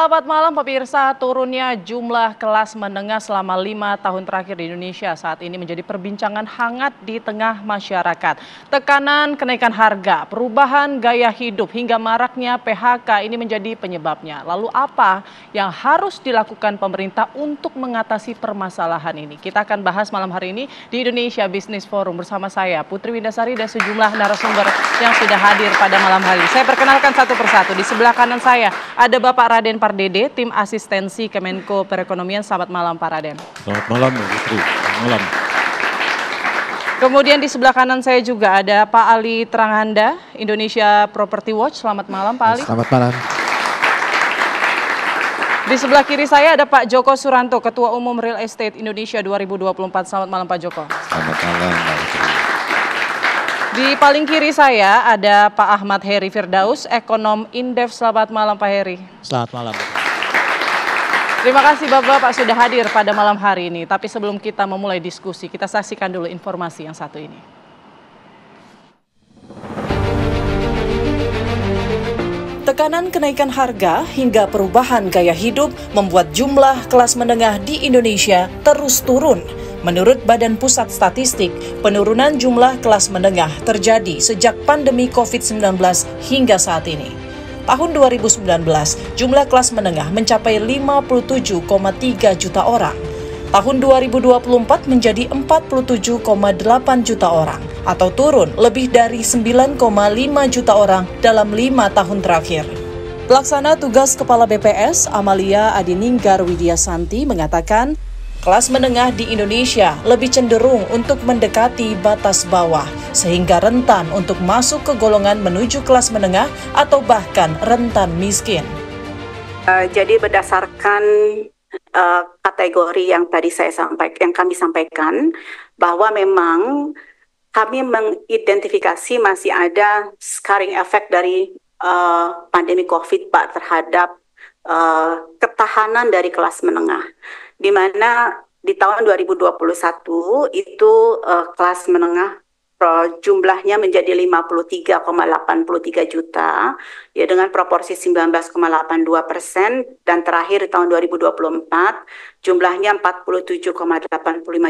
Selamat malam pemirsa, turunnya jumlah kelas menengah selama 5 tahun terakhir di Indonesia saat ini menjadi perbincangan hangat di tengah masyarakat. Tekanan kenaikan harga, perubahan gaya hidup hingga maraknya PHK ini menjadi penyebabnya. Lalu apa yang harus dilakukan pemerintah untuk mengatasi permasalahan ini? Kita akan bahas malam hari ini di Indonesia Business Forum bersama saya Putri Windasari dan sejumlah narasumber yang sudah hadir pada malam hari. Saya perkenalkan satu persatu. Di sebelah kanan saya ada Bapak Raden Pardede, tim asistensi Kemenko Perekonomian. Selamat malam Pak Raden. Selamat malam Mbak Putri. Selamat malam. Kemudian di sebelah kanan saya juga ada Pak Ali Tranghanda, Indonesia Property Watch. Selamat malam Pak Ali. Selamat malam. Di sebelah kiri saya ada Pak Joko Suranto, Ketua Umum Real Estate Indonesia 2024. Selamat malam Pak Joko. Selamat malam Mbak Putri. Di paling kiri saya ada Pak Ahmad Heri Firdaus, Ekonom Indef. Selamat malam Pak Heri. Selamat malam. Terima kasih Bapak sudah hadir pada malam hari ini. Tapi sebelum kita memulai diskusi, kita saksikan dulu informasi yang satu ini. Tekanan kenaikan harga hingga perubahan gaya hidup membuat jumlah kelas menengah di Indonesia terus turun. Menurut Badan Pusat Statistik, penurunan jumlah kelas menengah terjadi sejak pandemi COVID-19 hingga saat ini. Tahun 2019, jumlah kelas menengah mencapai 57,3 juta orang. Tahun 2024 menjadi 47,8 juta orang, atau turun lebih dari 9,5 juta orang dalam 5 tahun terakhir. Pelaksana tugas Kepala BPS, Amalia Adininggar Widyasanti mengatakan, kelas menengah di Indonesia lebih cenderung untuk mendekati batas bawah, sehingga rentan untuk masuk ke golongan menuju kelas menengah atau bahkan rentan miskin. Jadi berdasarkan kategori yang tadi yang kami sampaikan, bahwa memang kami mengidentifikasi masih ada scarring effect dari pandemi COVID Pak terhadap ketahanan dari kelas menengah. Di mana di tahun 2021 itu kelas menengah jumlahnya menjadi 53,83 juta, ya dengan proporsi 19,82%, dan terakhir di tahun 2024 jumlahnya 47,85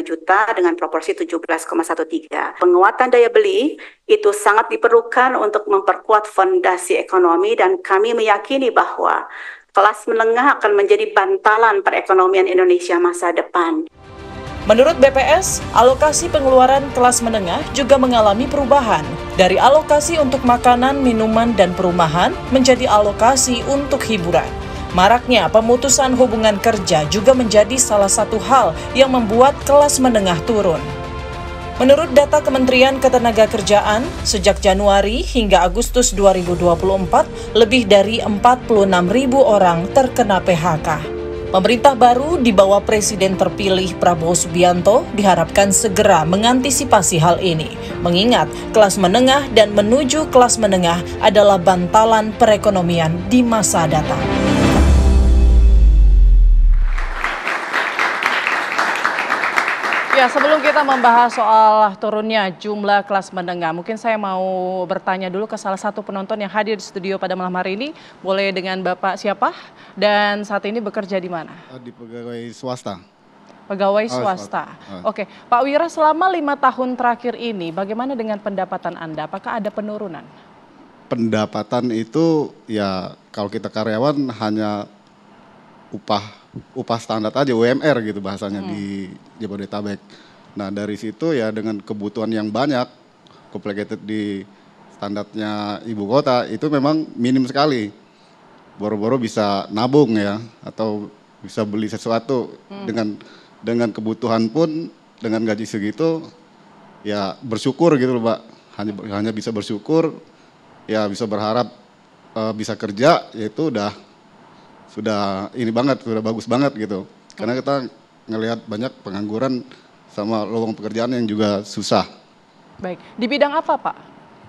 juta dengan proporsi 17,13. Penguatan daya beli itu sangat diperlukan untuk memperkuat fondasi ekonomi, dan kami meyakini bahwa kelas menengah akan menjadi bantalan perekonomian Indonesia masa depan. Menurut BPS, alokasi pengeluaran kelas menengah juga mengalami perubahan. Dari alokasi untuk makanan, minuman, dan perumahan menjadi alokasi untuk hiburan. Maraknya pemutusan hubungan kerja juga menjadi salah satu hal yang membuat kelas menengah turun. Menurut data Kementerian Ketenagakerjaan, sejak Januari hingga Agustus 2024, lebih dari 46.000 orang terkena PHK. Pemerintah baru di bawah Presiden terpilih Prabowo Subianto diharapkan segera mengantisipasi hal ini, mengingat kelas menengah dan menuju kelas menengah adalah bantalan perekonomian di masa datang. Ya, sebelum kita membahas soal turunnya jumlah kelas menengah, mungkin saya mau bertanya dulu ke salah satu penonton yang hadir di studio pada malam hari ini. Boleh dengan Bapak siapa dan saat ini bekerja di mana? Di pegawai swasta. Pegawai swasta. Oke, Pak Wira, selama 5 tahun terakhir ini bagaimana dengan pendapatan Anda? Apakah ada penurunan? Pendapatan itu ya kalau kita karyawan hanya upah standar aja, UMR gitu bahasanya di Jabodetabek. Nah dari situ ya dengan kebutuhan yang banyak, complicated di standarnya ibu kota, itu memang minim sekali. Boro-boro bisa nabung ya, atau bisa beli sesuatu dengan kebutuhan pun, dengan gaji segitu, ya bersyukur gitu loh Mbak. Hanya bisa bersyukur, ya bisa berharap bisa kerja, yaitu sudah ini banget, sudah bagus banget gitu. Karena kita ngelihat banyak pengangguran sama lowongan pekerjaan yang juga susah. Baik, di bidang apa Pak?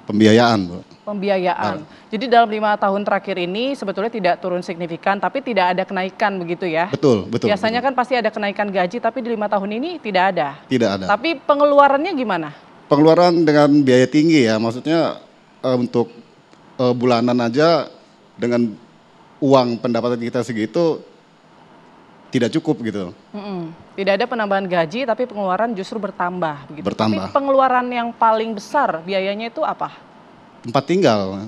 Pembiayaan, Bu. Pembiayaan. Jadi dalam 5 tahun terakhir ini sebetulnya tidak turun signifikan, tapi tidak ada kenaikan begitu ya? Betul. Biasanya kan pasti ada kenaikan gaji, tapi di 5 tahun ini tidak ada? Tidak ada. Tapi pengeluarannya gimana? Pengeluaran dengan biaya tinggi ya, maksudnya untuk bulanan aja dengan uang pendapatan kita segitu tidak cukup gitu. Tidak ada penambahan gaji, tapi pengeluaran justru bertambah. Begitu. Bertambah. Tapi pengeluaran yang paling besar biayanya itu apa? Tempat tinggal,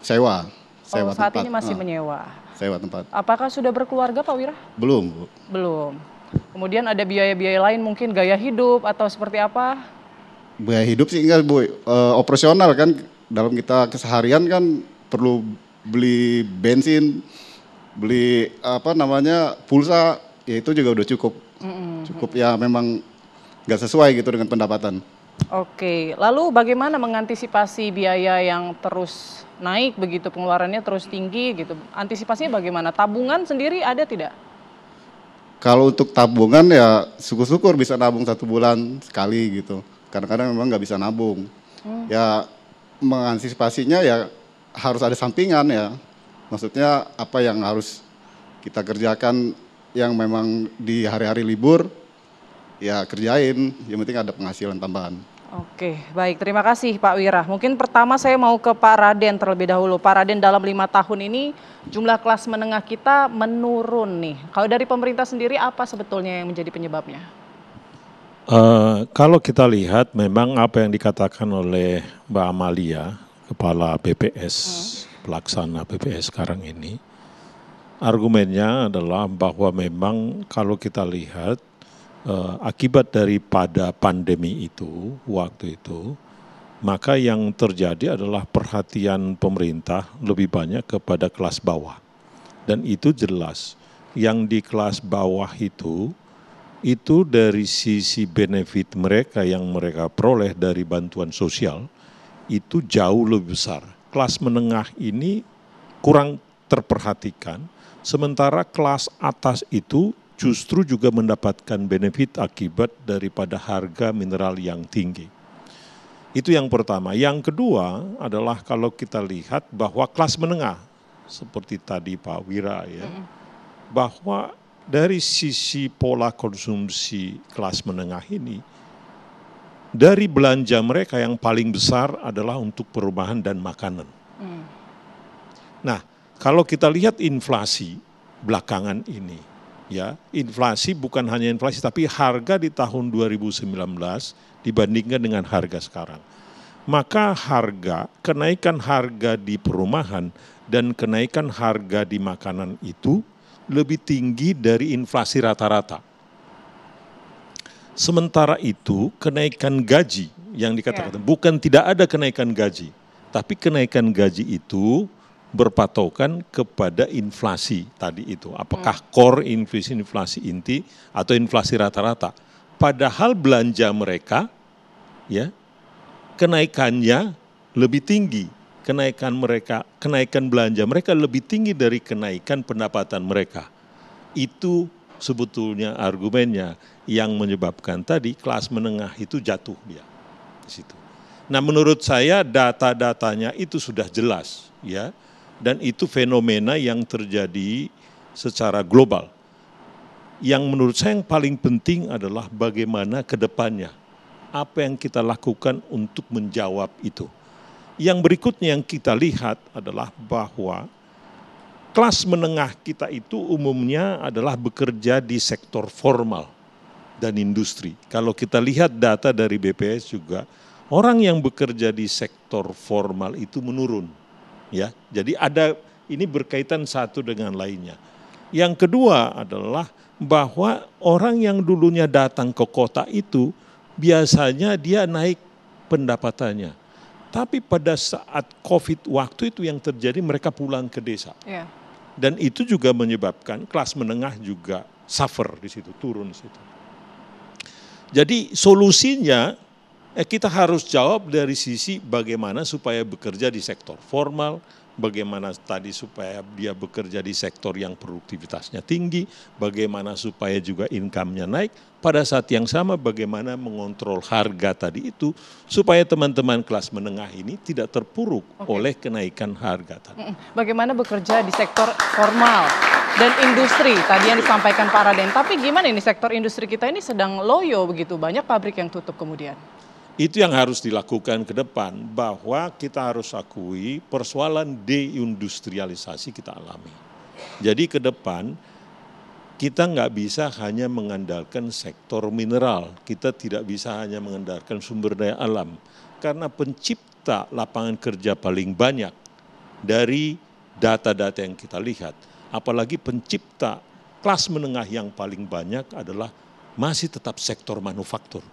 sewa Saat tempat. ini masih menyewa. Sewa tempat. Apakah sudah berkeluarga Pak Wira? Belum, Bu. Belum. Kemudian ada biaya-biaya lain mungkin gaya hidup atau seperti apa? Biaya hidup sih enggak, Bu. Operasional kan dalam kita keseharian kan perlu beli bensin, beli pulsa, ya itu juga udah cukup. Cukup ya, memang nggak sesuai gitu dengan pendapatan. Oke, lalu bagaimana mengantisipasi biaya yang terus naik begitu, pengeluarannya terus tinggi gitu? Antisipasinya bagaimana? Tabungan sendiri ada tidak? Kalau untuk tabungan ya syukur-syukur bisa nabung 1 bulan sekali gitu. Kadang-kadang memang nggak bisa nabung. Ya mengantisipasinya ya harus ada sampingan ya. Maksudnya apa yang harus kita kerjakan yang memang di hari-hari libur, ya kerjain, yang penting ada penghasilan tambahan. Oke, baik. Terima kasih Pak Wira. Mungkin pertama saya mau ke Pak Raden terlebih dahulu. Pak Raden, dalam 5 tahun ini jumlah kelas menengah kita menurun nih. Kalau dari pemerintah sendiri apa sebetulnya yang menjadi penyebabnya? Kalau kita lihat memang apa yang dikatakan oleh Mbak Amalia, Kepala BPS, pelaksana BPS sekarang ini, argumennya adalah bahwa memang kalau kita lihat akibat daripada pandemi itu, waktu itu, maka yang terjadi adalah perhatian pemerintah lebih banyak kepada kelas bawah. Dan itu jelas, yang di kelas bawah itu dari sisi benefit mereka yang mereka peroleh dari bantuan sosial, itu jauh lebih besar. Kelas menengah ini kurang terperhatikan, sementara kelas atas itu justru juga mendapatkan benefit akibat daripada harga mineral yang tinggi. Itu yang pertama. Yang kedua adalah kalau kita lihat bahwa kelas menengah, seperti tadi Pak Wira ya, bahwa dari sisi pola konsumsi kelas menengah ini, dari belanja mereka yang paling besar adalah untuk perumahan dan makanan. Nah, kalau kita lihat inflasi belakangan ini, ya, inflasi bukan hanya inflasi, tapi harga di tahun 2019 dibandingkan dengan harga sekarang. Maka kenaikan harga di perumahan dan kenaikan harga di makanan itu lebih tinggi dari inflasi rata-rata. Sementara itu, kenaikan gaji yang dikatakan, bukan tidak ada kenaikan gaji, tapi kenaikan gaji itu berpatokan kepada inflasi tadi itu. Apakah core inflasi inti atau inflasi rata-rata. Padahal belanja mereka, ya, kenaikannya lebih tinggi. Kenaikan belanja mereka lebih tinggi dari kenaikan pendapatan mereka. Itu sebetulnya argumennya yang menyebabkan tadi kelas menengah itu jatuh dia di situ. Nah, menurut saya data-datanya itu sudah jelas, ya. Dan itu fenomena yang terjadi secara global. Yang menurut saya yang paling penting adalah bagaimana ke depannya. Apa yang kita lakukan untuk menjawab itu. Yang berikutnya yang kita lihat adalah bahwa kelas menengah kita itu umumnya adalah bekerja di sektor formal dan industri. Kalau kita lihat data dari BPS juga, orang yang bekerja di sektor formal itu menurun. Ya, jadi ini berkaitan satu dengan lainnya. Yang kedua adalah bahwa orang yang dulunya datang ke kota itu biasanya dia naik pendapatannya. Tapi pada saat COVID waktu itu yang terjadi mereka pulang ke desa. Yeah. Dan itu juga menyebabkan kelas menengah juga suffer di situ, turun di situ. Jadi solusinya kita harus jawab dari sisi bagaimana supaya bekerja di sektor formal, bagaimana tadi supaya dia bekerja di sektor yang produktivitasnya tinggi, bagaimana supaya juga income-nya naik, pada saat yang sama bagaimana mengontrol harga tadi itu, supaya teman-teman kelas menengah ini tidak terpuruk oleh kenaikan harga tadi. Bagaimana bekerja di sektor formal dan industri, tadi yang disampaikan Pak Raden, tapi gimana ini sektor industri kita ini sedang loyo begitu, banyak pabrik yang tutup kemudian. Itu yang harus dilakukan ke depan, bahwa kita harus akui persoalan deindustrialisasi kita alami. Jadi ke depan kita nggak bisa hanya mengandalkan sektor mineral, kita tidak bisa hanya mengandalkan sumber daya alam. Karena pencipta lapangan kerja paling banyak dari data-data yang kita lihat, apalagi pencipta kelas menengah yang paling banyak adalah masih tetap sektor manufaktur.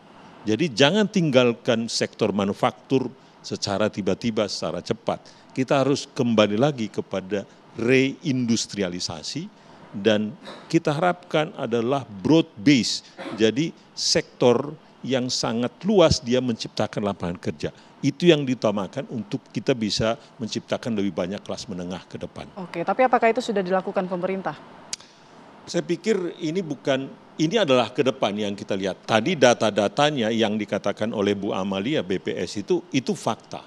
Jadi jangan tinggalkan sektor manufaktur secara tiba-tiba, secara cepat. Kita harus kembali lagi kepada reindustrialisasi dan kita harapkan adalah broad base. Jadi sektor yang sangat luas dia menciptakan lapangan kerja. Itu yang diutamakan untuk kita bisa menciptakan lebih banyak kelas menengah ke depan. Oke, tapi apakah itu sudah dilakukan pemerintah? Saya pikir ini adalah ke depan yang kita lihat. Tadi data-datanya yang dikatakan oleh Bu Amalia BPS itu fakta.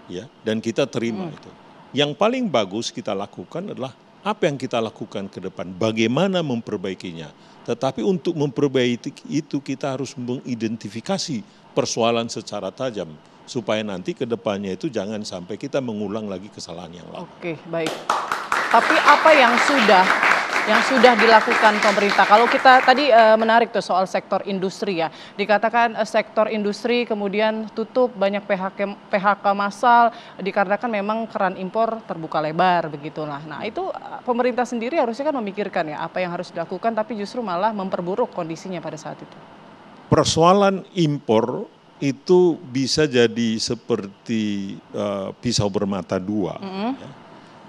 Ya, dan kita terima itu. Yang paling bagus kita lakukan adalah apa yang kita lakukan ke depan, bagaimana memperbaikinya. Tetapi untuk memperbaiki itu kita harus mengidentifikasi persoalan secara tajam supaya nanti ke depannya itu jangan sampai kita mengulang lagi kesalahan yang lalu. Oke, baik. Tapi apa yang sudah dilakukan pemerintah? Kalau kita tadi menarik tuh soal sektor industri ya. Dikatakan sektor industri kemudian tutup, banyak PHK massal dikarenakan memang keran impor terbuka lebar begitulah. Nah, itu pemerintah sendiri harusnya kan memikirkan ya apa yang harus dilakukan, tapi justru malah memperburuk kondisinya pada saat itu. Persoalan impor itu bisa jadi seperti pisau bermata dua. Ya.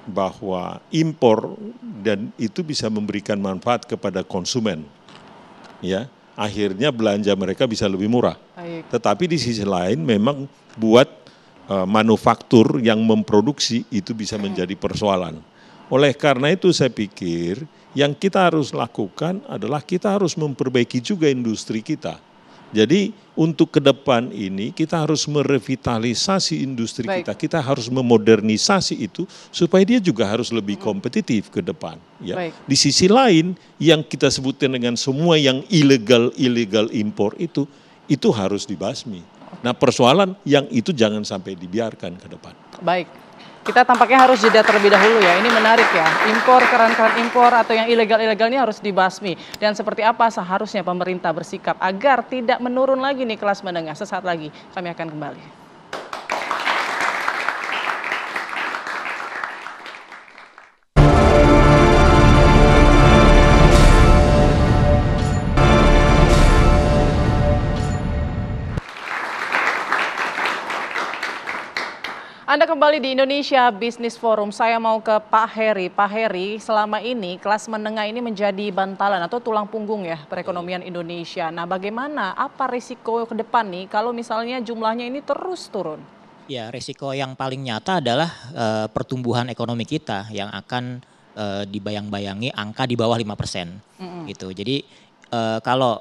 Bahwa impor dan itu bisa memberikan manfaat kepada konsumen, ya akhirnya belanja mereka bisa lebih murah. Baik. Tetapi di sisi lain memang buat manufaktur yang memproduksi itu bisa menjadi persoalan. Oleh karena itu saya pikir yang kita harus lakukan adalah kita harus memperbaiki juga industri kita. Jadi untuk ke depan ini kita harus merevitalisasi industri kita harus memodernisasi itu supaya dia juga harus lebih kompetitif ke depan. Ya. Di sisi lain yang kita sebutkan dengan semua yang ilegal impor itu harus dibasmi. Nah persoalan yang itu jangan sampai dibiarkan ke depan. Baik. Kita tampaknya harus jeda terlebih dahulu ya. Ini menarik ya. Impor, keran-keran impor atau yang ilegal-ilegal ini harus dibasmi. Dan seperti apa seharusnya pemerintah bersikap agar tidak menurun lagi nih kelas menengah. Sesaat lagi kami akan kembali. Anda kembali di Indonesia Business Forum. Saya mau ke Pak Heri. Pak Heri, selama ini kelas menengah ini menjadi bantalan atau tulang punggung ya perekonomian Indonesia. Nah, bagaimana? Apa risiko ke depan nih kalau misalnya jumlahnya ini terus turun? Ya, risiko yang paling nyata adalah pertumbuhan ekonomi kita yang akan dibayang-bayangi angka di bawah 5%. Gitu. Jadi kalau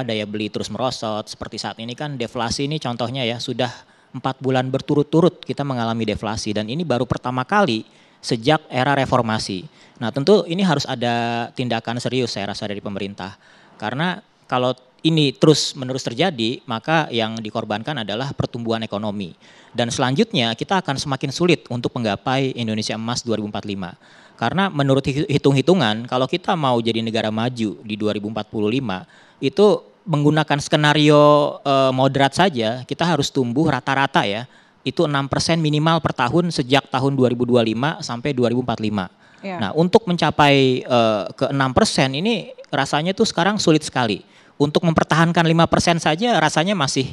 daya beli terus merosot seperti saat ini kan deflasi ini contohnya ya sudah 4 bulan berturut-turut kita mengalami deflasi dan ini baru pertama kali sejak era reformasi. Nah tentu ini harus ada tindakan serius saya rasa dari pemerintah. Karena kalau ini terus menerus terjadi maka yang dikorbankan adalah pertumbuhan ekonomi. Dan selanjutnya kita akan semakin sulit untuk menggapai Indonesia Emas 2045. Karena menurut hitung-hitungan kalau kita mau jadi negara maju di 2045 itu menggunakan skenario moderat saja, kita harus tumbuh rata-rata ya, itu 6% minimal per tahun sejak tahun 2025 sampai 2045. Ya. Nah untuk mencapai ke 6% ini rasanya tuh sekarang sulit sekali. Untuk mempertahankan 5% saja rasanya masih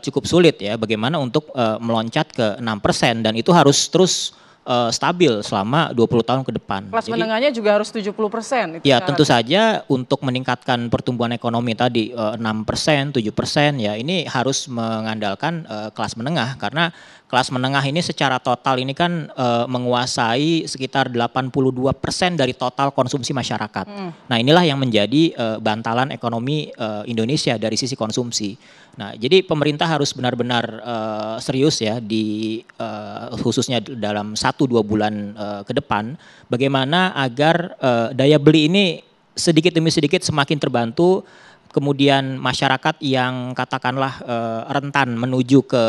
cukup sulit ya, bagaimana untuk meloncat ke 6% dan itu harus terus stabil selama 20 tahun ke depan. Kelas menengahnya juga harus 70%. Ya tentu saja untuk meningkatkan pertumbuhan ekonomi tadi 6%, 7% ya ini harus mengandalkan kelas menengah karena kelas menengah ini secara total ini kan menguasai sekitar 82% dari total konsumsi masyarakat. Nah inilah yang menjadi bantalan ekonomi Indonesia dari sisi konsumsi. Nah, jadi pemerintah harus benar-benar serius ya di khususnya dalam 1-2 bulan ke depan bagaimana agar daya beli ini sedikit demi sedikit semakin terbantu, kemudian masyarakat yang katakanlah rentan menuju ke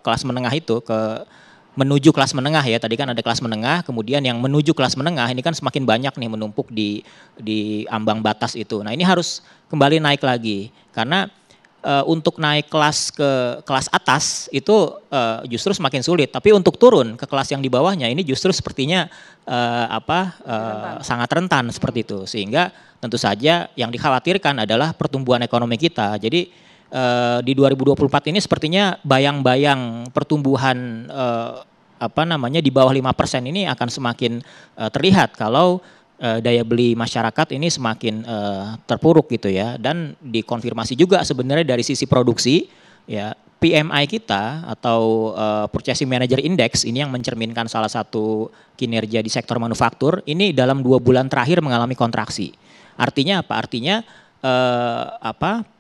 kelas menengah itu ke menuju kelas menengah ya. Tadi kan ada kelas menengah, kemudian yang menuju kelas menengah ini kan semakin banyak nih menumpuk di ambang batas itu. Nah, ini harus kembali naik lagi karena untuk naik kelas ke kelas atas itu justru semakin sulit, tapi untuk turun ke kelas yang di bawahnya ini justru sepertinya sangat rentan seperti itu. Sehingga tentu saja yang dikhawatirkan adalah pertumbuhan ekonomi kita. Jadi di 2024 ini sepertinya bayang-bayang pertumbuhan di bawah 5% ini akan semakin terlihat kalau daya beli masyarakat ini semakin terpuruk gitu ya. Dan dikonfirmasi juga sebenarnya dari sisi produksi ya, PMI kita atau Purchasing Manager Index ini yang mencerminkan salah satu kinerja di sektor manufaktur ini dalam 2 bulan terakhir mengalami kontraksi. Artinya apa? Artinya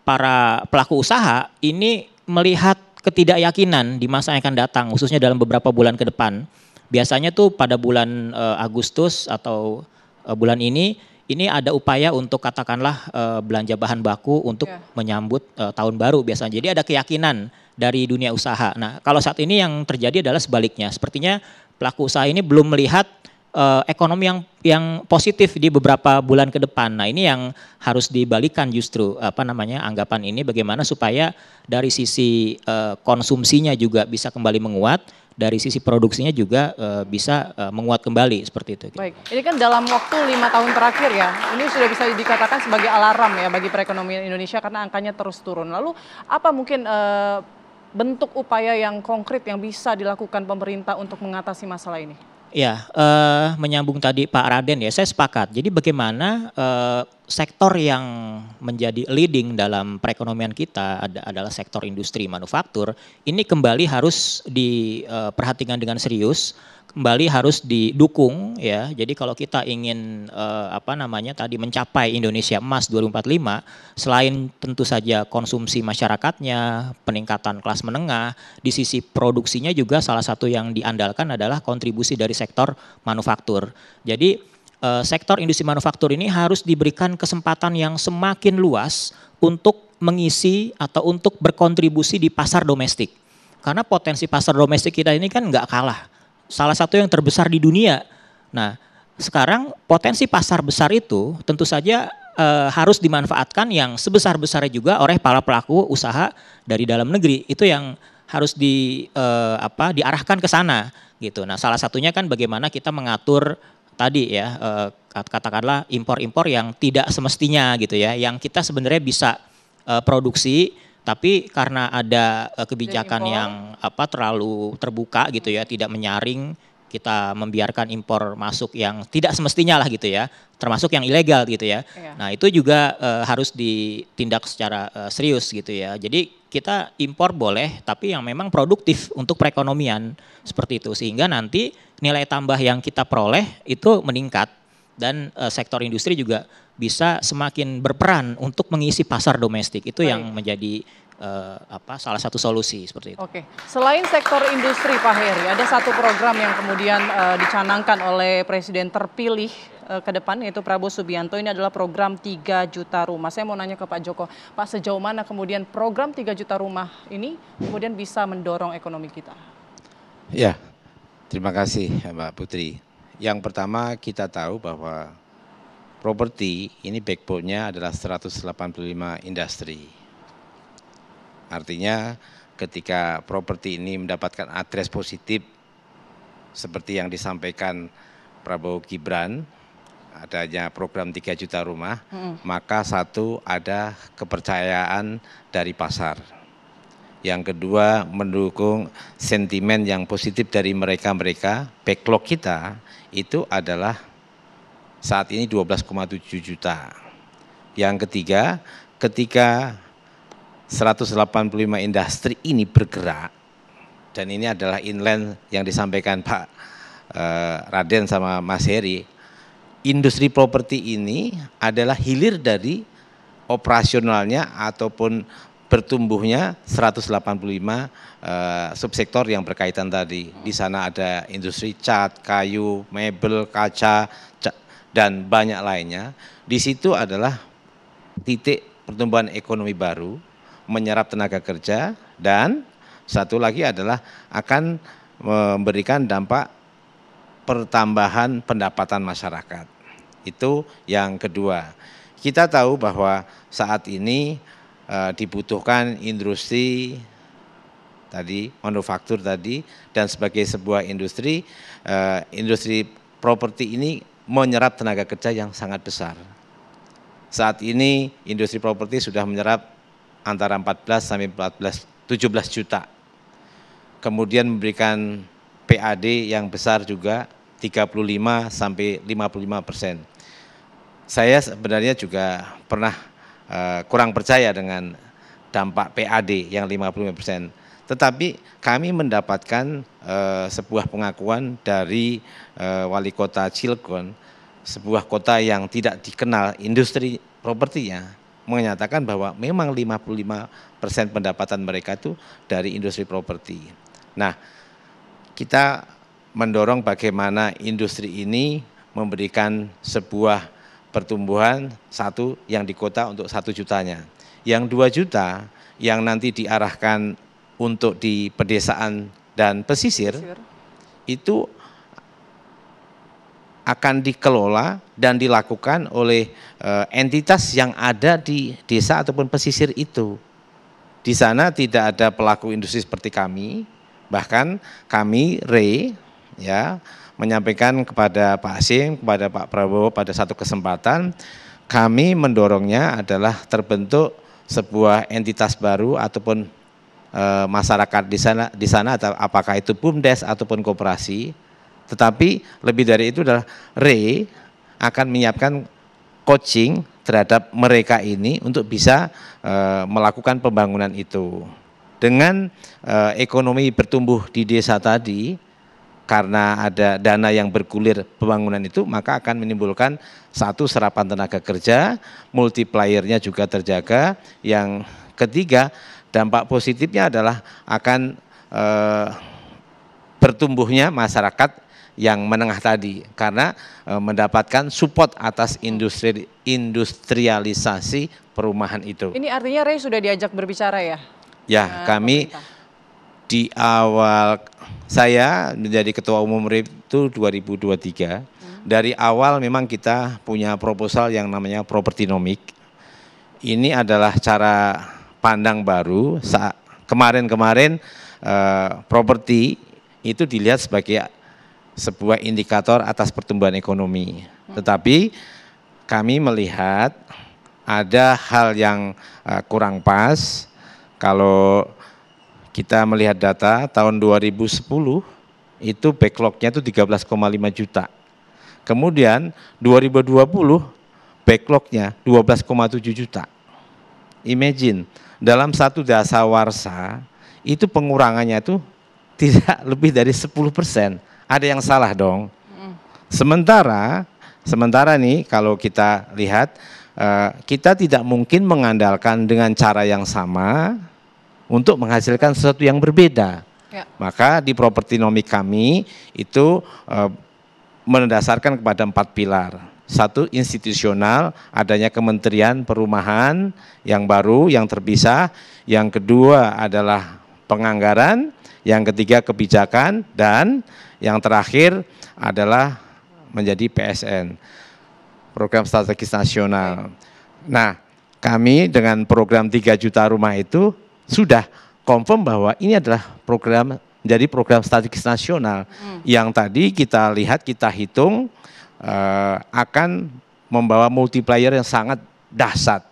para pelaku usaha ini melihat ketidakyakinan di masa yang akan datang, khususnya dalam beberapa bulan ke depan. Biasanya tuh pada bulan Agustus atau bulan ini ada upaya untuk katakanlah belanja bahan baku untuk menyambut tahun baru biasanya. Jadi ada keyakinan dari dunia usaha. Nah, kalau saat ini yang terjadi adalah sebaliknya. Sepertinya pelaku usaha ini belum melihat ekonomi yang positif di beberapa bulan ke depan. Nah, ini yang harus dibalikan justru anggapan ini, bagaimana supaya dari sisi konsumsinya juga bisa kembali menguat, dari sisi produksinya juga bisa menguat kembali seperti itu. Baik, ini kan dalam waktu 5 tahun terakhir ya, ini sudah bisa dikatakan sebagai alarm ya bagi perekonomian Indonesia karena angkanya terus turun. Lalu apa mungkin bentuk upaya yang konkret yang bisa dilakukan pemerintah untuk mengatasi masalah ini? Ya, menyambung tadi Pak Raden ya, saya sepakat. Jadi bagaimana sektor yang menjadi leading dalam perekonomian kita adalah sektor industri manufaktur, ini kembali harus diperhatikan dengan serius, kembali harus didukung ya. Jadi kalau kita ingin mencapai Indonesia Emas 2045, selain tentu saja konsumsi masyarakatnya, peningkatan kelas menengah, di sisi produksinya juga salah satu yang diandalkan adalah kontribusi dari sektor manufaktur. Jadi sektor industri manufaktur ini harus diberikan kesempatan yang semakin luas untuk mengisi atau untuk berkontribusi di pasar domestik. Karena potensi pasar domestik kita ini kan nggak kalah. Salah satu yang terbesar di dunia. Nah, sekarang potensi pasar besar itu tentu saja harus dimanfaatkan yang sebesar-besarnya juga oleh para pelaku usaha dari dalam negeri. Itu yang harus diarahkan ke sana gitu. Nah, salah satunya kan bagaimana kita mengatur tadi ya katakanlah impor-impor yang tidak semestinya gitu ya, yang kita sebenarnya bisa produksi tapi karena ada kebijakan yang terlalu terbuka gitu ya, tidak menyaring, kita membiarkan impor masuk yang tidak semestinya lah gitu ya, termasuk yang ilegal gitu ya. Nah, itu juga harus ditindak secara serius gitu ya. Jadi kita impor boleh tapi yang memang produktif untuk perekonomian seperti itu, sehingga nanti nilai tambah yang kita peroleh itu meningkat dan sektor industri juga bisa semakin berperan untuk mengisi pasar domestik. Itu yang menjadi salah satu solusi seperti itu. Oke, selain sektor industri Pak Heri, ada satu program yang kemudian dicanangkan oleh Presiden terpilih ke depan yaitu Prabowo Subianto. Ini adalah program 3 juta rumah. Saya mau nanya ke Pak Joko, Pak, sejauh mana kemudian program 3 juta rumah ini kemudian bisa mendorong ekonomi kita? Ya, terima kasih Mbak Putri. Yang pertama kita tahu bahwa properti ini backbone-nya adalah 185 industri. Artinya ketika properti ini mendapatkan address positif seperti yang disampaikan Prabowo Gibran, adanya program 3 juta rumah, maka satu ada kepercayaan dari pasar. Yang kedua mendukung sentimen yang positif dari mereka-mereka. Backlog kita itu adalah saat ini 12,7 juta. Yang ketiga, ketika 185 industri ini bergerak, dan ini adalah inline yang disampaikan Pak Raden sama Mas Heri, industri properti ini adalah hilir dari operasionalnya ataupun bertumbuhnya 185 subsektor yang berkaitan tadi. Di sana ada industri cat, kayu, mebel, kaca, dan banyak lainnya. Di situ adalah titik pertumbuhan ekonomi baru, menyerap tenaga kerja, dan satu lagi adalah akan memberikan dampak pertambahan pendapatan masyarakat. Itu yang kedua. Kita tahu bahwa saat ini dibutuhkan industri tadi, manufaktur tadi, dan sebagai sebuah industri, industri properti ini menyerap tenaga kerja yang sangat besar. Saat ini industri properti sudah menyerap antara 14 sampai 17 juta. Kemudian memberikan PAD yang besar juga 35 sampai 55%. Saya sebenarnya juga pernah kurang percaya dengan dampak PAD yang 55%. Tetapi kami mendapatkan sebuah pengakuan dari wali kota Cilegon, sebuah kota yang tidak dikenal industri propertinya, menyatakan bahwa memang 55% pendapatan mereka itu dari industri properti. Nah, kita mendorong bagaimana industri ini memberikan sebuah pertumbuhan satu yang di kota untuk 1 jutanya. Yang 2 juta yang nanti diarahkan untuk di pedesaan dan pesisir, itu akan dikelola dan dilakukan oleh entitas yang ada di desa ataupun pesisir itu. Di sana tidak ada pelaku industri seperti kami, bahkan kami ya menyampaikan kepada Pak Hasim, kepada Pak Prabowo pada satu kesempatan, kami mendorongnya adalah terbentuk sebuah entitas baru ataupun masyarakat di sana atau apakah itu BUMDes ataupun koperasi, tetapi lebih dari itu adalah akan menyiapkan coaching terhadap mereka ini untuk bisa melakukan pembangunan itu. Dengan ekonomi bertumbuh di desa tadi, karena ada dana yang bergulir pembangunan itu, maka akan menimbulkan satu serapan tenaga kerja, multipliernya juga terjaga. Yang ketiga, dampak positifnya adalah akan bertumbuhnya masyarakat yang menengah tadi, karena mendapatkan support atas industrialisasi perumahan itu. Ini artinya Ray sudah diajak berbicara ya? Ya, kami di awal saya menjadi ketua umum REI itu 2023. Dari awal memang kita punya proposal yang namanya propertinomik. Ini adalah cara pandang baru. Kemarin-kemarin properti itu dilihat sebagai sebuah indikator atas pertumbuhan ekonomi. Tetapi kami melihat ada hal yang kurang pas. Kalau kita melihat data tahun 2010 itu backlognya itu 13,5 juta. Kemudian 2020 backlognya 12,7 juta. Imagine, dalam satu dasawarsa itu pengurangannya itu tidak lebih dari 10%. Ada yang salah dong. Sementara nih kalau kita lihat, kita tidak mungkin mengandalkan dengan cara yang sama untuk menghasilkan sesuatu yang berbeda. Ya. Maka di propertinomik kami itu mendasarkan kepada 4 pilar. Satu, institusional, adanya Kementerian Perumahan yang baru, yang terpisah. Yang kedua adalah penganggaran, yang ketiga kebijakan, dan yang terakhir adalah menjadi PSN, Program Strategis Nasional. Nah, kami dengan program 3 juta rumah itu sudah confirm bahwa ini adalah program, menjadi program strategis nasional yang tadi kita lihat, kita hitung akan membawa multiplier yang sangat dahsyat.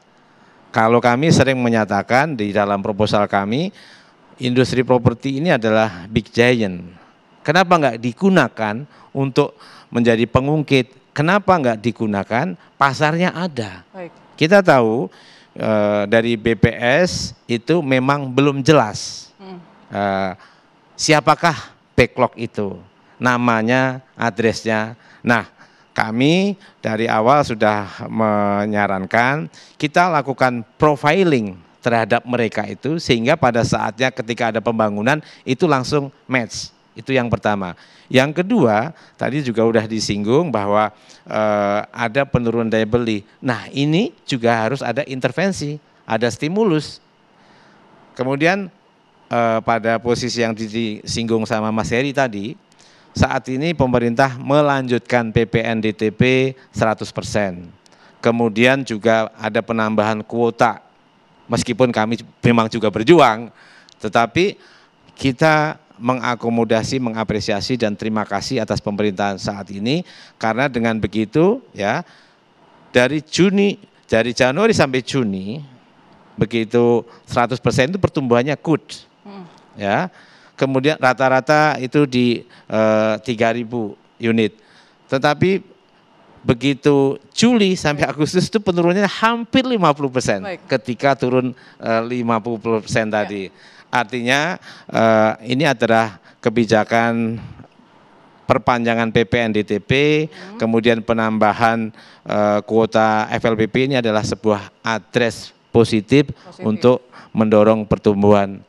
Kalau kami sering menyatakan di dalam proposal kami, industri properti ini adalah big giant. Kenapa nggak digunakan untuk menjadi pengungkit? Kenapa nggak digunakan? Pasarnya ada. Baik. Kita tahu dari BPS itu memang belum jelas siapakah backlog itu, namanya, addressnya. Nah, kami dari awal sudah menyarankan kita lakukan profiling terhadap mereka itu, sehingga pada saatnya ketika ada pembangunan itu langsung match. Itu yang pertama. Yang kedua, tadi juga udah disinggung bahwa ada penurunan daya beli. Nah, ini juga harus ada intervensi, ada stimulus. Kemudian pada posisi yang disinggung sama Mas Heri tadi, saat ini pemerintah melanjutkan PPNDTP 100%. Kemudian juga ada penambahan kuota, meskipun kami memang juga berjuang, tetapi kita mengakomodasi, mengapresiasi dan terima kasih atas pemerintahan saat ini, karena dengan begitu ya dari Januari sampai Juni begitu 100% itu pertumbuhannya good. Ya. Kemudian rata-rata itu di 3.000 unit. Tetapi begitu Juli sampai Agustus itu penurunannya hampir 50%. Ketika turun 50% tadi. Artinya ini adalah kebijakan perpanjangan PPNDTP, kemudian penambahan kuota FLPP ini adalah sebuah address positif untuk mendorong pertumbuhan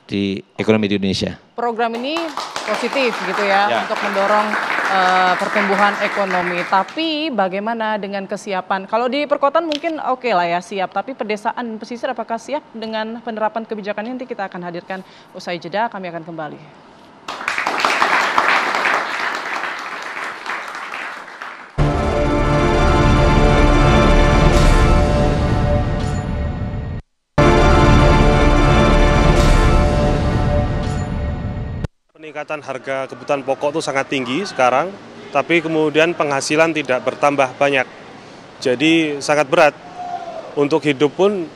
di ekonomi di Indonesia. Program ini positif gitu ya untuk mendorong pertumbuhan ekonomi. Tapi bagaimana dengan kesiapan? Kalau di perkotaan mungkin oke lah ya siap, tapi pedesaan dan pesisir apakah siap dengan penerapan kebijakan ini? Nanti kita akan hadirkan usai jeda, kami akan kembali. Peningkatan harga kebutuhan pokok itu sangat tinggi sekarang, tapi kemudian penghasilan tidak bertambah banyak. Jadi sangat berat. Untuk hidup pun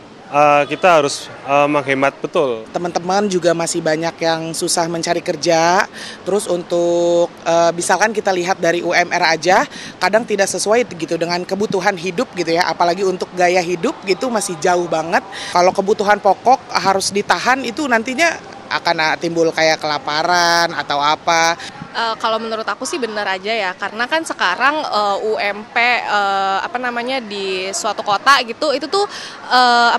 kita harus menghemat betul. Teman-teman juga masih banyak yang susah mencari kerja. Terus untuk misalkan kita lihat dari UMR aja, kadang tidak sesuai gitu dengan kebutuhan hidup gitu ya. Apalagi untuk gaya hidup gitu masih jauh banget. Kalau kebutuhan pokok harus ditahan itu nantinya akan timbul kayak kelaparan atau apa. Kalau menurut aku sih benar aja ya, karena kan sekarang UMP di suatu kota gitu itu tuh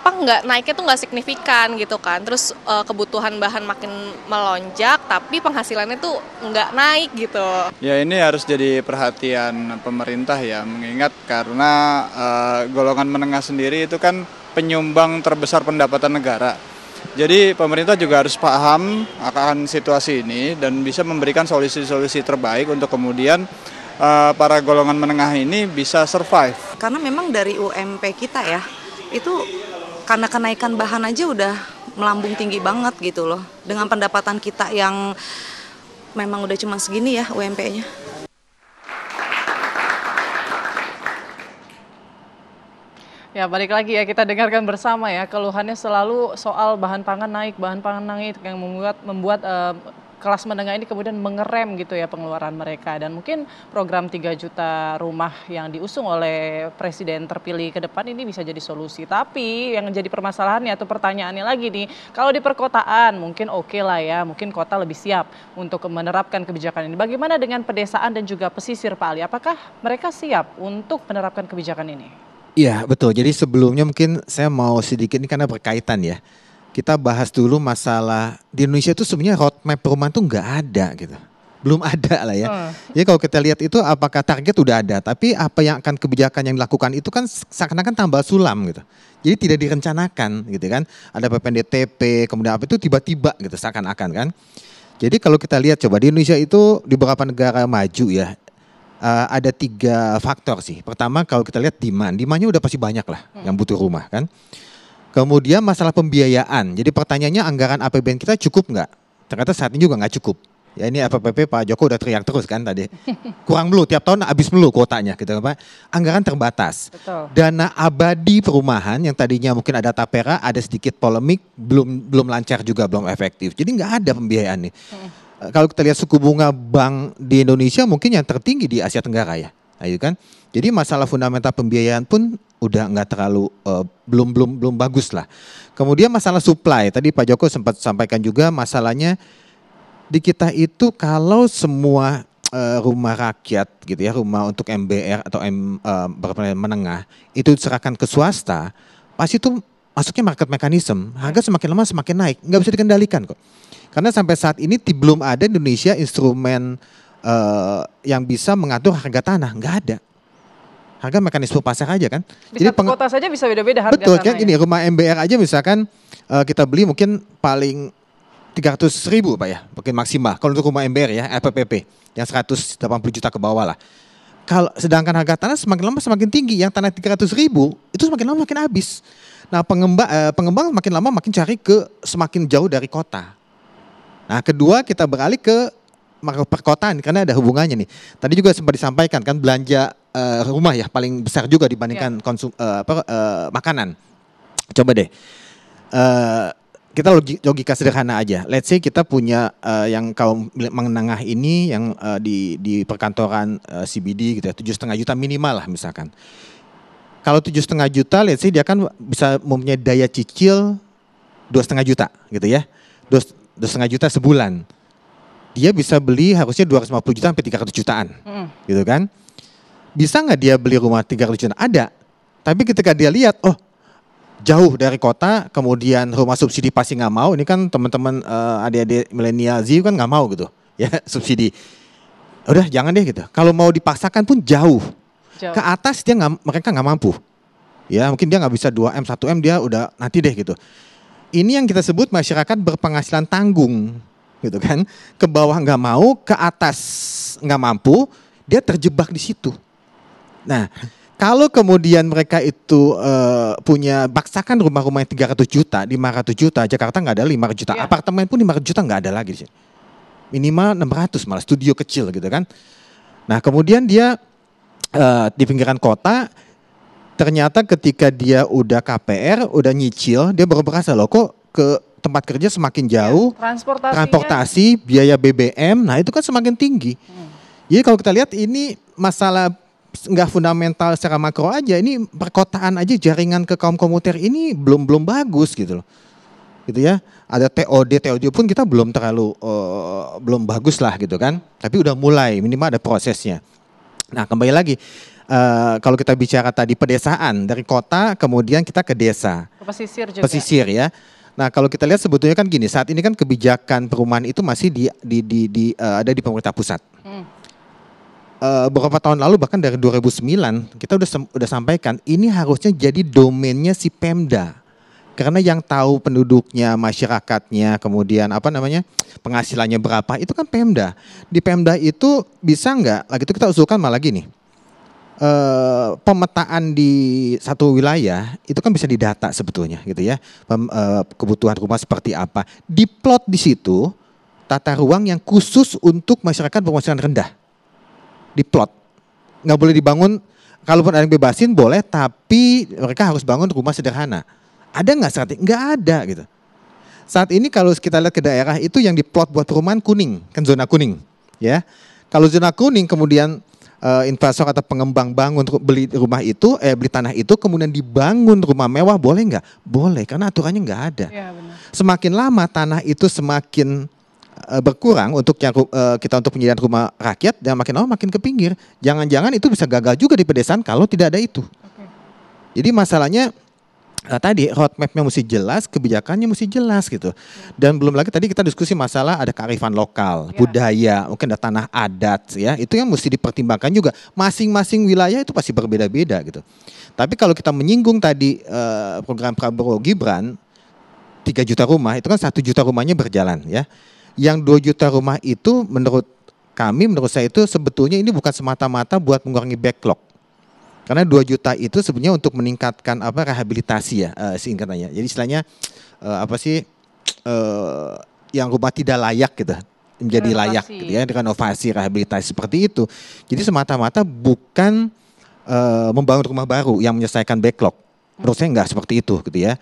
nggak naiknya tuh nggak signifikan gitu kan. Terus kebutuhan bahan makin melonjak tapi penghasilannya tuh nggak naik gitu. Ya ini harus jadi perhatian pemerintah ya, mengingat karena golongan menengah sendiri itu kan penyumbang terbesar pendapatan negara. Jadi pemerintah juga harus paham akan situasi ini dan bisa memberikan solusi-solusi terbaik untuk kemudian para golongan menengah ini bisa survive. Karena memang dari UMP kita ya, itu karena kenaikan bahan aja udah melambung tinggi banget gitu loh. Dengan pendapatan kita yang memang udah cuma segini ya UMP-nya. Ya balik lagi ya, kita dengarkan bersama ya, keluhannya selalu soal bahan pangan naik yang membuat kelas menengah ini kemudian mengerem gitu ya pengeluaran mereka. Dan mungkin program 3 juta rumah yang diusung oleh Presiden terpilih ke depan ini bisa jadi solusi. Tapi yang jadi permasalahannya atau pertanyaannya lagi nih, kalau di perkotaan mungkin oke lah ya, mungkin kota lebih siap untuk menerapkan kebijakan ini. Bagaimana dengan pedesaan dan juga pesisir Pak Ali? Apakah mereka siap untuk menerapkan kebijakan ini? Iya betul, jadi sebelumnya mungkin saya mau sedikit ini karena berkaitan ya. Kita bahas dulu masalah di Indonesia itu sebenarnya roadmap perumahan tuh nggak ada gitu. Belum ada lah ya. Jadi kalau kita lihat itu apakah target udah ada, tapi apa yang akan kebijakan yang dilakukan itu kan seakan-akan tambal sulam gitu. Jadi tidak direncanakan gitu kan. Ada PPNDTP, kemudian apa itu tiba-tiba gitu seakan-akan kan. Jadi kalau kita lihat coba di Indonesia itu di beberapa negara maju ya. Ada 3 faktor sih. Pertama kalau kita lihat demandnya udah pasti banyak lah yang butuh rumah kan. Kemudian masalah pembiayaan. Jadi pertanyaannya anggaran APBN kita cukup nggak? Ternyata saat ini juga nggak cukup. Ya ini APBP Pak Joko udah teriak terus kan tadi. Kurang mulu, tiap tahun habis mulu kuotanya gitu Pak. Anggaran terbatas. Betul. Dana abadi perumahan yang tadinya mungkin ada tapera, ada sedikit polemik, belum lancar juga, belum efektif. Jadi nggak ada pembiayaan nih. Kalau kita lihat suku bunga bank di Indonesia mungkin yang tertinggi di Asia Tenggara ya, gitu kan. Jadi masalah fundamental pembiayaan pun udah nggak terlalu belum bagus lah. Kemudian masalah supply, tadi Pak Joko sempat sampaikan juga masalahnya di kita itu kalau semua rumah rakyat gitu ya, rumah untuk MBR atau menengah itu diserahkan ke swasta, pasti itu masuknya market mechanism, harga semakin lama semakin naik, nggak bisa dikendalikan kok. Karena sampai saat ini belum ada di Indonesia instrumen yang bisa mengatur harga tanah, nggak ada. Harga mekanisme pasar aja kan. Bisa jadi kota saja bisa beda-beda harga betul, tanah. Betul kan, gini rumah MBR aja misalkan kita beli mungkin paling 300.000 Pak ya, mungkin maksimal. Kalau untuk rumah MBR ya, LPPP yang 180 juta ke bawah lah. Kalau sedangkan harga tanah semakin lama semakin tinggi, yang tanah 300.000 itu semakin lama makin habis. Nah pengembang makin lama makin cari ke semakin jauh dari kota. Nah kedua kita beralih ke perkotaan karena ada hubungannya nih. Tadi juga sempat disampaikan kan belanja rumah ya paling besar juga dibandingkan makanan. Coba deh. Kita logika sederhana aja. Let's say kita punya yang kaum menengah ini yang di perkantoran CBD gitu ya, 7,5 juta minimal lah misalkan. Kalau 7,5 juta, let's say dia kan bisa mempunyai daya cicil 2,5 juta gitu ya, 2,5 juta sebulan. Dia bisa beli harusnya 250 juta sampai 300 jutaan, gitu kan? Bisa nggak dia beli rumah 300 juta? Ada. Tapi ketika dia lihat, oh jauh dari kota, kemudian rumah subsidi pasti nggak mau. Ini kan teman-teman adik-adik milenial Z kan nggak mau gitu, ya subsidi. Udah jangan deh gitu. Kalau mau dipaksakan pun jauh. Ke atas mereka nggak mampu. Ya mungkin dia nggak bisa 2M, 1M dia udah nanti deh gitu. Ini yang kita sebut masyarakat berpenghasilan tanggung, gitu kan? Ke bawah nggak mau, ke atas nggak mampu, dia terjebak di situ. Nah. Kalau kemudian mereka itu punya baksakan rumah-rumah yang 300 juta, 500 juta, Jakarta nggak ada 500 juta, apartemen pun 500 juta nggak ada lagi di sini. Minimal 600 malah studio kecil gitu kan. Nah kemudian dia di pinggiran kota, ternyata ketika dia udah KPR, udah nyicil, dia baru berasa loh kok ke tempat kerja semakin jauh, transportasi, biaya BBM, nah itu kan semakin tinggi. Jadi kalau kita lihat ini masalah nggak fundamental secara makro aja, ini perkotaan aja jaringan ke kaum komuter ini belum bagus gitu loh, gitu ya. Ada TOD pun kita belum terlalu belum bagus lah gitu kan, tapi udah mulai minimal ada prosesnya. Nah kembali lagi kalau kita bicara tadi pedesaan dari kota kemudian kita ke desa, ke pesisir juga. Pesisir ya. Nah kalau kita lihat sebetulnya kan gini, saat ini kan kebijakan perumahan itu masih ada di pemerintah pusat. Beberapa tahun lalu bahkan dari 2009 kita udah sampaikan ini harusnya jadi domainnya si Pemda, karena yang tahu penduduknya, masyarakatnya, kemudian penghasilannya berapa itu kan Pemda. Di Pemda itu bisa nggak lagi itu kita usulkan malah gini, pemetaan di satu wilayah itu kan bisa didata sebetulnya gitu ya, kebutuhan rumah seperti apa, diplot di situ tata ruang yang khusus untuk masyarakat berpenghasilan rendah. Diplot, nggak boleh dibangun, kalaupun ada yang bebasin boleh, tapi mereka harus bangun rumah sederhana. Ada nggak saat ini? Nggak ada gitu. Saat ini kalau kita lihat ke daerah itu yang diplot buat perumahan kuning, kan zona kuning, ya. Kalau zona kuning kemudian investor atau pengembang bangun beli rumah itu, beli tanah itu, kemudian dibangun rumah mewah, boleh nggak? Boleh, karena aturannya nggak ada. Ya, benar. Semakin lama tanah itu semakin berkurang untuk kita untuk penyediaan rumah rakyat, dan makin lama makin ke pinggir. Jangan-jangan itu bisa gagal juga di pedesaan kalau tidak ada itu. Jadi masalahnya tadi roadmap-nya mesti jelas, kebijakannya mesti jelas gitu. Dan belum lagi tadi kita diskusi masalah ada kearifan lokal, budaya, mungkin ada tanah adat ya. Itu yang mesti dipertimbangkan juga. Masing-masing wilayah itu pasti berbeda-beda gitu. Tapi kalau kita menyinggung tadi program Prabowo Gibran 3 juta rumah, itu kan 1 juta rumahnya berjalan ya. Yang 2 juta rumah itu menurut saya itu sebetulnya ini bukan semata-mata buat mengurangi backlog. Karena 2 juta itu sebenarnya untuk meningkatkan rehabilitasi ya singkatannya. Jadi istilahnya yang rumah tidak layak gitu menjadi layak gitu ya, renovasi, rehabilitasi seperti itu. Jadi semata-mata bukan membangun rumah baru yang menyelesaikan backlog. Menurut saya enggak seperti itu gitu ya.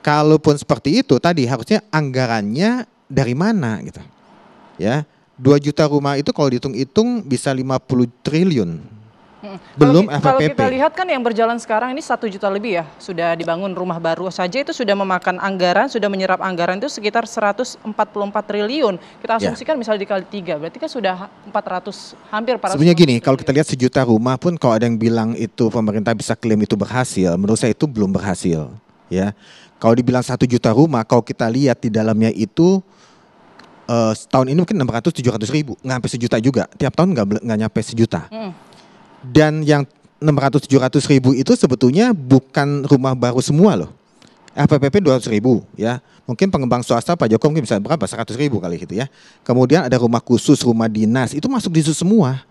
Kalaupun seperti itu tadi harusnya anggarannya dari mana gitu. Ya, 2 juta rumah itu kalau dihitung-hitung bisa 50 triliun. Belum FPP. Kalau kita lihat kan yang berjalan sekarang ini 1 juta lebih ya, sudah dibangun rumah baru saja itu sudah memakan anggaran, sudah menyerap anggaran itu sekitar 144 triliun. Kita asumsikan misalnya dikali 3, berarti kan sudah 400, hampir 400. Sebenarnya gini, kalau kita lihat 1 juta rumah pun kalau ada yang bilang itu pemerintah bisa klaim itu berhasil, menurut saya itu belum berhasil. Ya, kalau dibilang 1 juta rumah, kalau kita lihat di dalamnya itu tahun ini mungkin 600-700 ribu, nggak sampai 1 juta juga. Tiap tahun nggak nyampe 1 juta. Dan yang 600-700 ribu itu sebetulnya bukan rumah baru semua loh. LPPP 200.000 ya. Mungkin pengembang swasta Pak Joko mungkin bisa berapa? 100.000 kali gitu ya. Kemudian ada rumah khusus, rumah dinas, itu masuk di situ semua.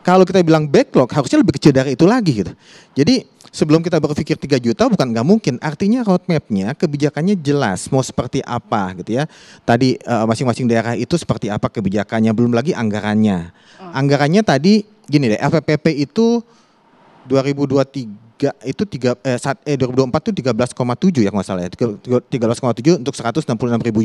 Kalau kita bilang backlog harusnya lebih kecil dari itu lagi gitu. Jadi sebelum kita berpikir 3 juta bukan nggak mungkin. Artinya roadmap-nya, kebijakannya jelas mau seperti apa gitu ya. Tadi masing-masing daerah itu seperti apa kebijakannya, belum lagi anggarannya. Anggarannya tadi gini deh, LPPP itu 2023 itu 2024 itu 13,7 ya kalau nggak salah ya. 13,7 untuk 166.000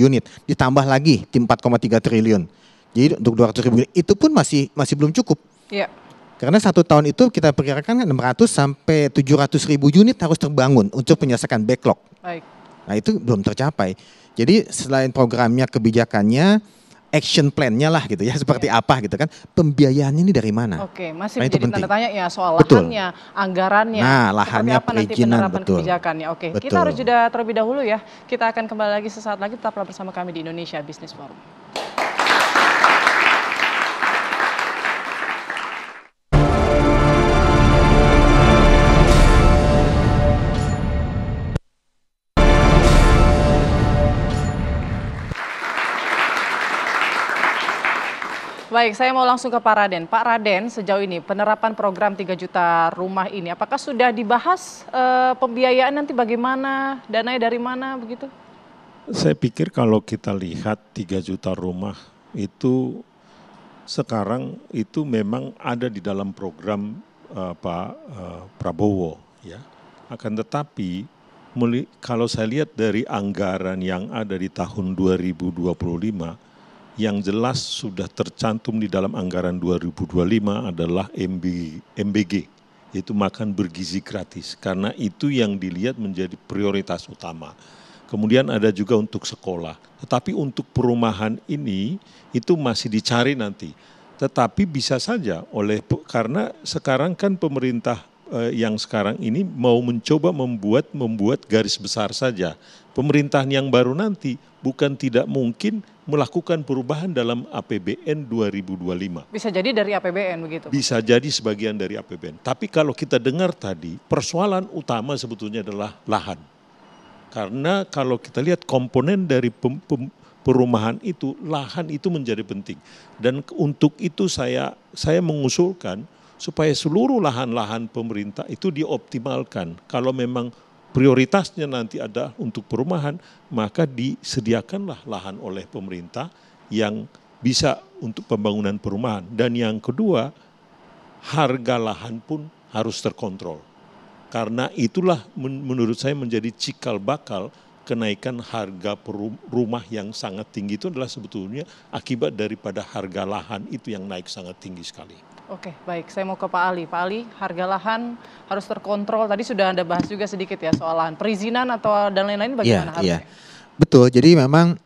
unit. Ditambah lagi di 4,3 triliun. Jadi untuk 200.000 unit itu pun masih belum cukup. Iya. Karena 1 tahun itu kita perkirakan 600 sampai 700.000 unit harus terbangun untuk menyelesaikan backlog. Baik. Nah itu belum tercapai. Jadi selain programnya, kebijakannya, action plan-nya lah gitu ya, seperti apa gitu kan. Pembiayaannya ini dari mana? Oke, masih nah, menjadi tanda tanya ya soal betul. lahannya, anggarannya. Nah, lahannya, seperti apa nanti perizinan, penerapan betul. kebijakannya. Oke, Betul. kita harus jeda terlebih dahulu ya. Kita akan kembali lagi sesaat lagi, tetaplah bersama kami di Indonesia Business Forum. Baik, saya mau langsung ke Pak Raden. Pak Raden, sejauh ini penerapan program 3 juta rumah ini, apakah sudah dibahas pembiayaan nanti bagaimana, dananya dari mana begitu? Saya pikir kalau kita lihat 3 juta rumah itu sekarang itu memang ada di dalam program Pak Prabowo ya. Akan tetapi kalau saya lihat dari anggaran yang ada di tahun 2025, yang jelas sudah tercantum di dalam anggaran 2025 adalah MBG, yaitu makan bergizi gratis, karena itu yang dilihat menjadi prioritas utama. Kemudian ada juga untuk sekolah, tetapi untuk perumahan ini itu masih dicari nanti. Tetapi bisa saja karena sekarang kan pemerintah yang sekarang ini mau mencoba membuat garis besar saja. Pemerintahan yang baru nanti bukan tidak mungkin melakukan perubahan dalam APBN 2025. Bisa jadi dari APBN begitu? Bisa jadi sebagian dari APBN. Tapi kalau kita dengar tadi, persoalan utama sebetulnya adalah lahan. Karena kalau kita lihat komponen dari perumahan itu, lahan itu menjadi penting. Dan untuk itu saya mengusulkan supaya seluruh lahan-lahan pemerintah itu dioptimalkan. Kalau memang prioritasnya nanti ada untuk perumahan, maka disediakanlah lahan oleh pemerintah yang bisa untuk pembangunan perumahan. Dan yang kedua, harga lahan pun harus terkontrol. Karena itulah menurut saya menjadi cikal bakal kenaikan harga rumah yang sangat tinggi itu adalah sebetulnya akibat daripada harga lahan itu yang naik sangat tinggi sekali. Oke, baik. Saya mau ke Pak Ali. Pak Ali, harga lahan harus terkontrol. Tadi sudah Anda bahas juga sedikit ya soal lahan. Perizinan atau dan lain-lain bagaimana harusnya? Iya, betul. Jadi memang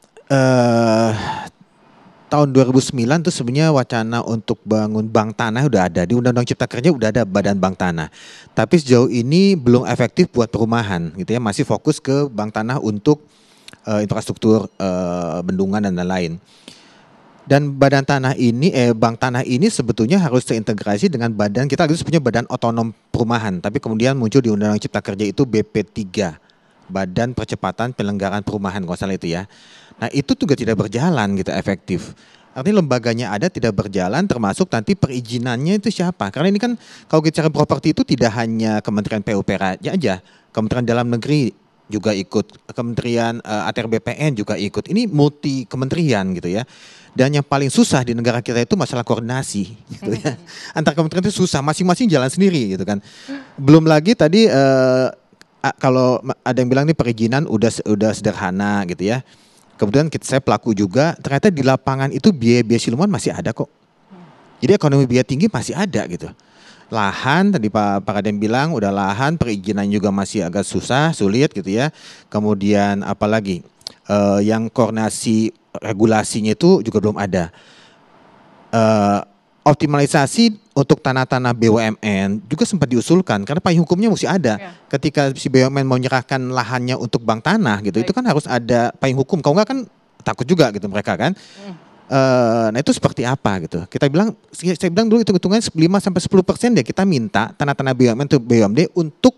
tahun 2009 tuh sebenarnya wacana untuk bangun bank tanah udah ada. Di Undang-Undang Cipta Kerja udah ada badan bank tanah. Tapi sejauh ini belum efektif buat perumahan gitu ya. Masih fokus ke bank tanah untuk infrastruktur bendungan dan lain-lain. Dan badan tanah ini, bank tanah ini sebetulnya harus terintegrasi dengan badan, kita harus punya badan otonom perumahan. Tapi kemudian muncul di Undang-Undang Cipta Kerja itu BP3, Badan Percepatan Penyelenggaraan Perumahan, kalau salah itu ya. Nah itu juga tidak berjalan gitu efektif. Artinya lembaganya ada tidak berjalan, termasuk nanti perizinannya itu siapa. Karena ini kan kalau bicara properti itu tidak hanya Kementerian PUPR aja, Kementerian Dalam Negeri juga ikut, Kementerian ATR BPN juga ikut. Ini multi kementerian gitu ya. Dan yang paling susah di negara kita itu masalah koordinasi gitu ya. Antar kementerian itu susah, masing-masing jalan sendiri gitu kan. Belum lagi tadi kalau ada yang bilang nih perizinan udah sederhana gitu ya. Kemudian saya pelaku juga, ternyata di lapangan itu biaya-biaya siluman masih ada kok. Jadi ekonomi biaya tinggi masih ada gitu. Lahan tadi Pak Raden bilang udah lahan, perizinan juga masih agak susah, sulit gitu ya. Kemudian apalagi yang koordinasi regulasinya itu juga belum ada. Optimalisasi untuk tanah-tanah BUMN juga sempat diusulkan karena payung hukumnya mesti ada. Ya. Ketika si BUMN mau menyerahkan lahannya untuk bank tanah gitu, itu kan harus ada payung hukum. Kalau enggak kan takut juga gitu mereka kan. Nah itu seperti apa gitu. Saya bilang dulu hitung-hitungan 5-10% deh kita minta tanah-tanah BUMN untuk BUMD untuk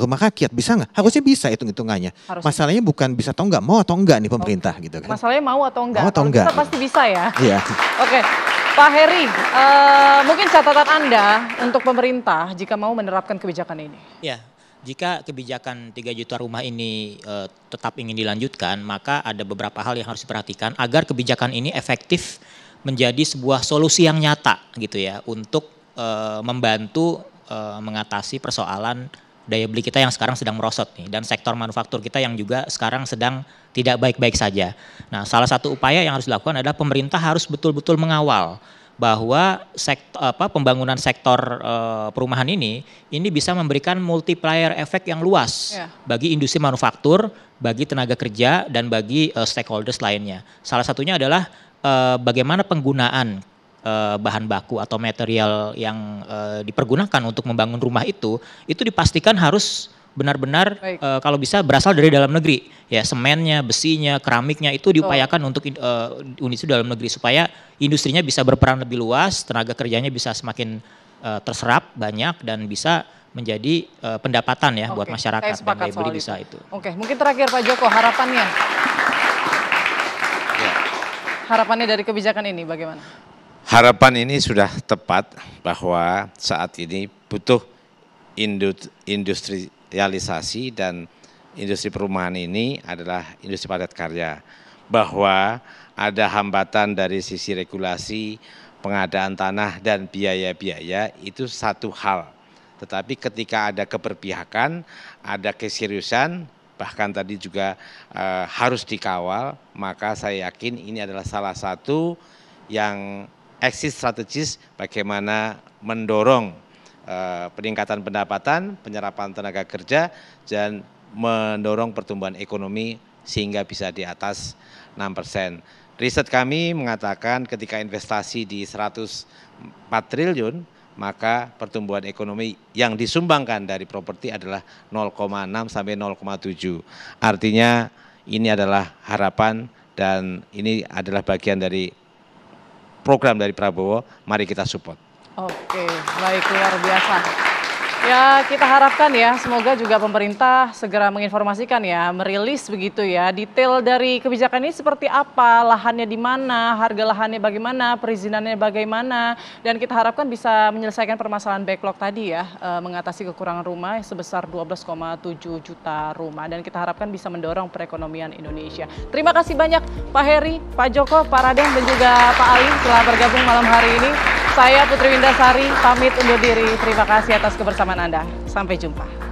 rumah rakyat, bisa nggak? Harusnya bisa hitung-hitungannya. Masalahnya bukan bisa atau nggak, mau atau enggak nih pemerintah gitu kan. Masalahnya mau atau enggak? Mau atau enggak? Kita pasti bisa ya. Iya. Oke, Pak Heri, mungkin catatan Anda untuk pemerintah jika mau menerapkan kebijakan ini. Ya, jika kebijakan 3 juta rumah ini tetap ingin dilanjutkan, maka ada beberapa hal yang harus diperhatikan agar kebijakan ini efektif menjadi sebuah solusi yang nyata gitu ya untuk membantu mengatasi persoalan daya beli kita yang sekarang sedang merosot nih, dan sektor manufaktur kita yang juga sekarang sedang tidak baik-baik saja. Nah, salah satu upaya yang harus dilakukan adalah pemerintah harus betul-betul mengawal bahwa pembangunan sektor perumahan ini bisa memberikan multiplier efek yang luas bagi industri manufaktur, bagi tenaga kerja, dan bagi stakeholders lainnya. Salah satunya adalah bagaimana penggunaan bahan baku atau material yang dipergunakan untuk membangun rumah itu dipastikan harus benar-benar kalau bisa berasal dari dalam negeri. Ya, semennya, besinya, keramiknya itu diupayakan untuk industri dalam negeri supaya industrinya bisa berperan lebih luas, tenaga kerjanya bisa semakin terserap banyak dan bisa menjadi pendapatan ya buat masyarakat, dan daya beli bisa itu. Oke, mungkin terakhir Pak Joko, harapannya. Harapannya dari kebijakan ini bagaimana? Harapan ini sudah tepat bahwa saat ini butuh industrialisasi, dan industri perumahan ini adalah industri padat karya. Bahwa ada hambatan dari sisi regulasi, pengadaan tanah, dan biaya-biaya itu satu hal. Tetapi ketika ada keberpihakan, ada keseriusan, bahkan tadi juga harus dikawal, maka saya yakin ini adalah salah satu yang exit strategis bagaimana mendorong peningkatan pendapatan, penyerapan tenaga kerja, dan mendorong pertumbuhan ekonomi sehingga bisa di atas 6%. Riset kami mengatakan ketika investasi di 104 triliun, maka pertumbuhan ekonomi yang disumbangkan dari properti adalah 0,6 sampai 0,7. Artinya ini adalah harapan, dan ini adalah bagian dari program dari Prabowo, mari kita support. Oke, baik, luar biasa. Ya, kita harapkan ya, semoga juga pemerintah segera menginformasikan ya, merilis begitu ya, detail dari kebijakan ini seperti apa, lahannya di mana, harga lahannya bagaimana, perizinannya bagaimana, dan kita harapkan bisa menyelesaikan permasalahan backlog tadi ya, mengatasi kekurangan rumah sebesar 12,7 juta rumah, dan kita harapkan bisa mendorong perekonomian Indonesia. Terima kasih banyak Pak Heri, Pak Joko, Pak Raden, dan juga Pak Ali telah bergabung malam hari ini. Saya Putri Windasari, pamit undur diri. Terima kasih atas kebersamaan Anda. Sampai jumpa.